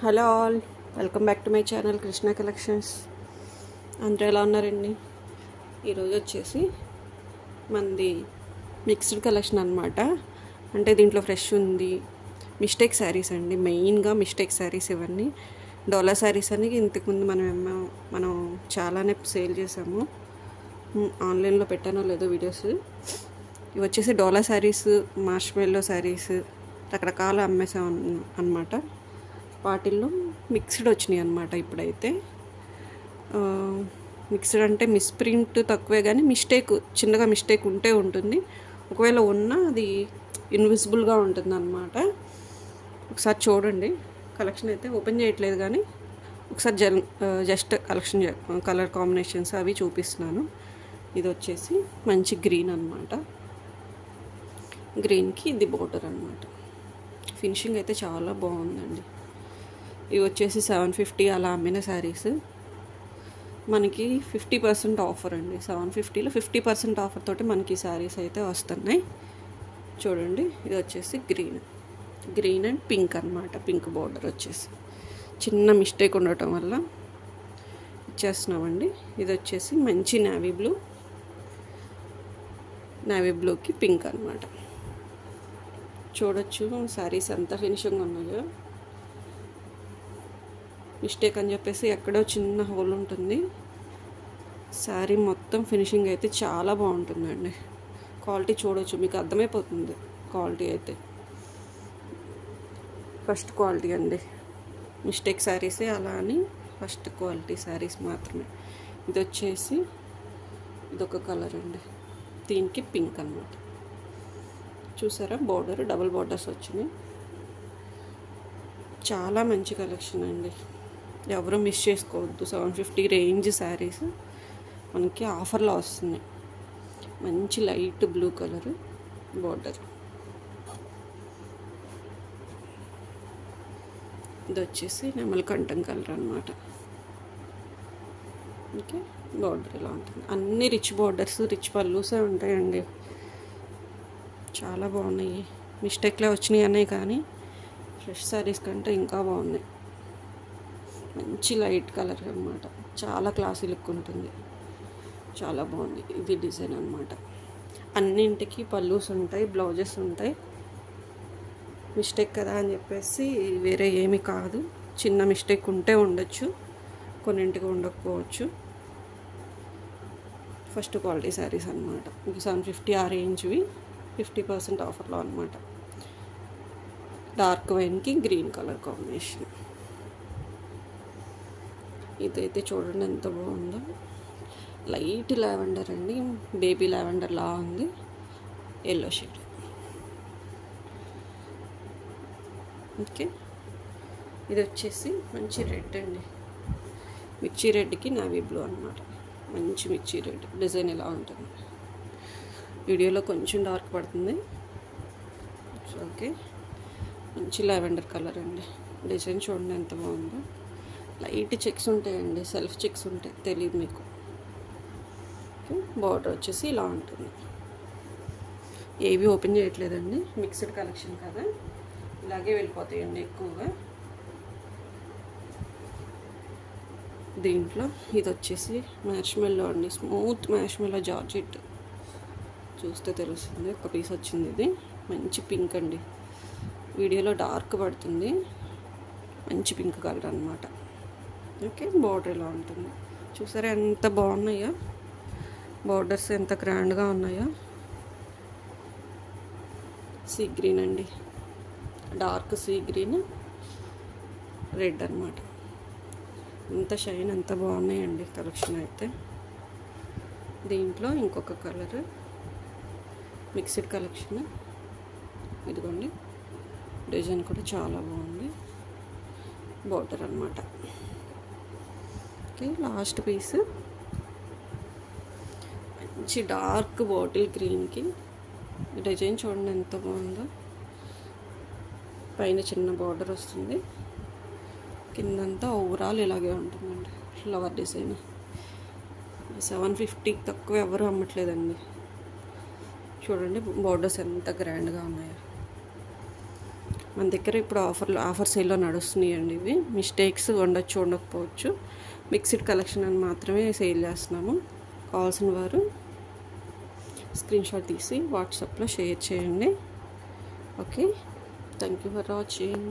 Hello all, welcome back to my channel Krishna collections. అందరూ ఎలా ఉన్నారండి? ఈరోజు వచ్చేసి మనది మిక్స్డ్ కలెక్షన్ అనమాట. అంటే దీంట్లో ఫ్రెష్ ఉంది, మిస్టేక్ శారీస్ అండి. మెయిన్గా మిస్టేక్ శారీస్ ఇవన్నీ. డోలా శారీస్ అని ఇంతకుముందు మనం చాలానే సేల్ చేసాము. ఆన్లైన్లో పెట్టానో లేదో వీడియోస్. ఇవి వచ్చేసి డోలా శారీస్, మార్ష్మెల్లో శారీస్ రకరకాల అమ్మేసాం అనమాట. వాటిల్లో మిక్స్డ్ వచ్చినాయి అన్నమాట. ఇప్పుడైతే మిక్స్డ్ అంటే మిస్ప్రింట్ తక్కువే, కానీ చిన్నగా మిస్టేక్ ఉంటే ఉంటుంది. ఒకవేళ ఉన్నా అది ఇన్విజిబుల్గా ఉంటుంది అన్నమాట. ఒకసారి చూడండి. కలెక్షన్ అయితే ఓపెన్ చేయట్లేదు, కానీ ఒకసారి జస్ట్ కలర్ కాంబినేషన్స్ అవి చూపిస్తున్నాను. ఇది వచ్చేసి మంచి గ్రీన్ అన్నమాట. గ్రీన్కి ఇది బోర్డర్ అన్నమాట. ఫినిషింగ్ అయితే చాలా బాగుందండి. ఇవి వచ్చేసి 750 అలా అమ్మిన శారీస్. మనకి 50% ఆఫర్ అండి. 750లో 50% ఆఫర్ తోటి మనకి శారీస్ అయితే వస్తున్నాయి. చూడండి, ఇది వచ్చేసి గ్రీన్ అండ్ పింక్ అన్నమాట. పింక్ బార్డర్ వచ్చేసి చిన్న మిస్టేక్ ఉండటం వల్ల ఇచ్చేస్తున్నామండి. ఇది వచ్చేసి మంచి నేవీ బ్లూకి పింక్ అన్నమాట. చూడొచ్చు శారీస్ ఎంత ఫినిషింగ్ ఉన్నాయో. మిస్టేక్ అని చెప్పేసి ఎక్కడో చిన్న హోల్ ఉంటుంది. శారీ మొత్తం ఫినిషింగ్ అయితే చాలా బాగుంటుందండి. క్వాలిటీ చూడవచ్చు, మీకు అర్థమైపోతుంది క్వాలిటీ అయితే. ఫస్ట్ క్వాలిటీ అండి. మిస్టేక్ శారీసే అలా అని ఫస్ట్ క్వాలిటీ శారీస్ మాత్రమే. ఇది వచ్చేసి ఇదొక కలర్ అండి. దీనికి పింక్ అన్నమాట. చూసారా, డబుల్ బార్డర్స్ వచ్చినాయి. చాలా మంచి కలెక్షన్ అండి. ఎవరు మిస్ చేసుకోవద్దు. 750 రేంజ్ శారీస్ మనకి ఆఫర్లో వస్తున్నాయి. మంచి లైట్ బ్లూ కలర్ బార్డర్. ఇది వచ్చేసి నెమలికంఠం కలర్ అన్నమాట. ఓకే, బార్డర్ ఇలా ఉంటుంది. అన్ని రిచ్ బార్డర్స్, రిచ్ పల్లూసే ఉంటాయండి. చాలా బాగున్నాయి. మిస్టేక్లే వచ్చినాయి అనే కానీ ఫ్రెష్ శారీస్ కంటే ఇంకా బాగున్నాయి. మంచి లైట్ కలర్ అన్నమాట. చాలా క్లాసీ లుక్ ఉంటుంది. చాలా బాగుంది. ఇది డిజైన్ అన్నమాట. అన్నింటికి పల్లూస్ ఉంటాయి, బ్లౌజెస్ ఉంటాయి. మిస్టేక్ కదా అని చెప్పేసి వేరే ఏమీ కాదు. చిన్న మిస్టేక్ ఉంటే ఉండొచ్చు, కొన్నింటికి ఉండకపోవచ్చు. ఫస్ట్ క్వాలిటీ శారీస్ అన్నమాట. మీకు 750 ఆ రేంజ్వి 50% ఆఫర్లో అన్నమాట. డార్క్ వైన్కి గ్రీన్ కలర్ కాంబినేషన్. ఇదైతే చూడండి ఎంత బాగుందో. లైట్ లావెండర్ అండి, బేబీ లావెండర్ లా ఉంది. Yellow shade. ఓకే, ఇది వచ్చేసి మంచి రెడ్ అండి. మిర్చి రెడ్కి నావీ బ్లూ అన్నమాట. మంచి మిర్చి రెడ్ డిజైన్ ఇలా ఉంటుంది. వీడియోలో కొంచెం డార్క్ పడుతుంది. ఓకే, మంచి లావెండర్ కలర్ అండి. డిజైన్ చూడండి ఎంత బాగుందో. లైట్ చెక్స్ ఉంటాయండి, సెల్ఫ్ చెక్స్ ఉంటాయి, తెలియదు మీకు. బార్డర్ వచ్చేసి ఇలా ఉంటుంది. ఏవి ఓపెన్ చేయట్లేదండి, మిక్స్డ్ కలెక్షన్ కదా, ఇలాగే వెళ్ళిపోతాయండి ఎక్కువగా. దీంట్లో ఇది వచ్చేసి మ్యాష్మెల్లో అండి. Smooth marshmallow georgette. చూస్తే తెలుస్తుంది. ఒక పీస్ వచ్చింది. ఇది మంచి పింక్ అండి. వీడియోలో డార్క్ పడుతుంది. మంచి పింక్ కలర్ అన్నమాట. ఓకే, బార్డర్ ఇలా ఉంటుంది. చూసారా ఎంత బాగున్నాయో, బార్డర్స్ ఎంత గ్రాండ్గా ఉన్నాయో. సీ గ్రీన్ అండి, డార్క్ సీ గ్రీన్ రెడ్ అన్నమాట. ఎంత షైన్, ఎంత బాగున్నాయండి కలెక్షన్ అయితే. దీంట్లో ఇంకొక కలర్ మిక్స్డ్ కలెక్షన్. ఇదిగోండి, డిజైన్ కూడా చాలా బాగుంది. బార్డర్ అన్నమాట. ఓకే, లాస్ట్ పీస్ మంచి డార్క్ బాటిల్ గ్రీన్కి డిజైన్ చూడండి ఎంత బాగుందో. పైన చిన్న బార్డర్ వస్తుంది, కిందంతా ఓవరాల్ ఇలాగే ఉంటుందండి ఫ్లవర్ డిజైన్. 750 తక్కువ ఎవరు అమ్మట్లేదండి. చూడండి బార్డర్స్ ఎంత గ్రాండ్గా ఉన్నాయో. మన దగ్గర ఇప్పుడు ఆఫర్ సేల్లో నడుస్తున్నాయండి. ఇవి మిస్టేక్స్ ఉండొచ్చు, ఉండకపోవచ్చు. మిక్స్డ్ కలెక్షన్ అని మాత్రమే సేల్ చేస్తున్నాము. కావాల్సిన వారు స్క్రీన్ షాట్ తీసి వాట్సాప్లో షేర్ చేయండి. Okay, thank you for watching.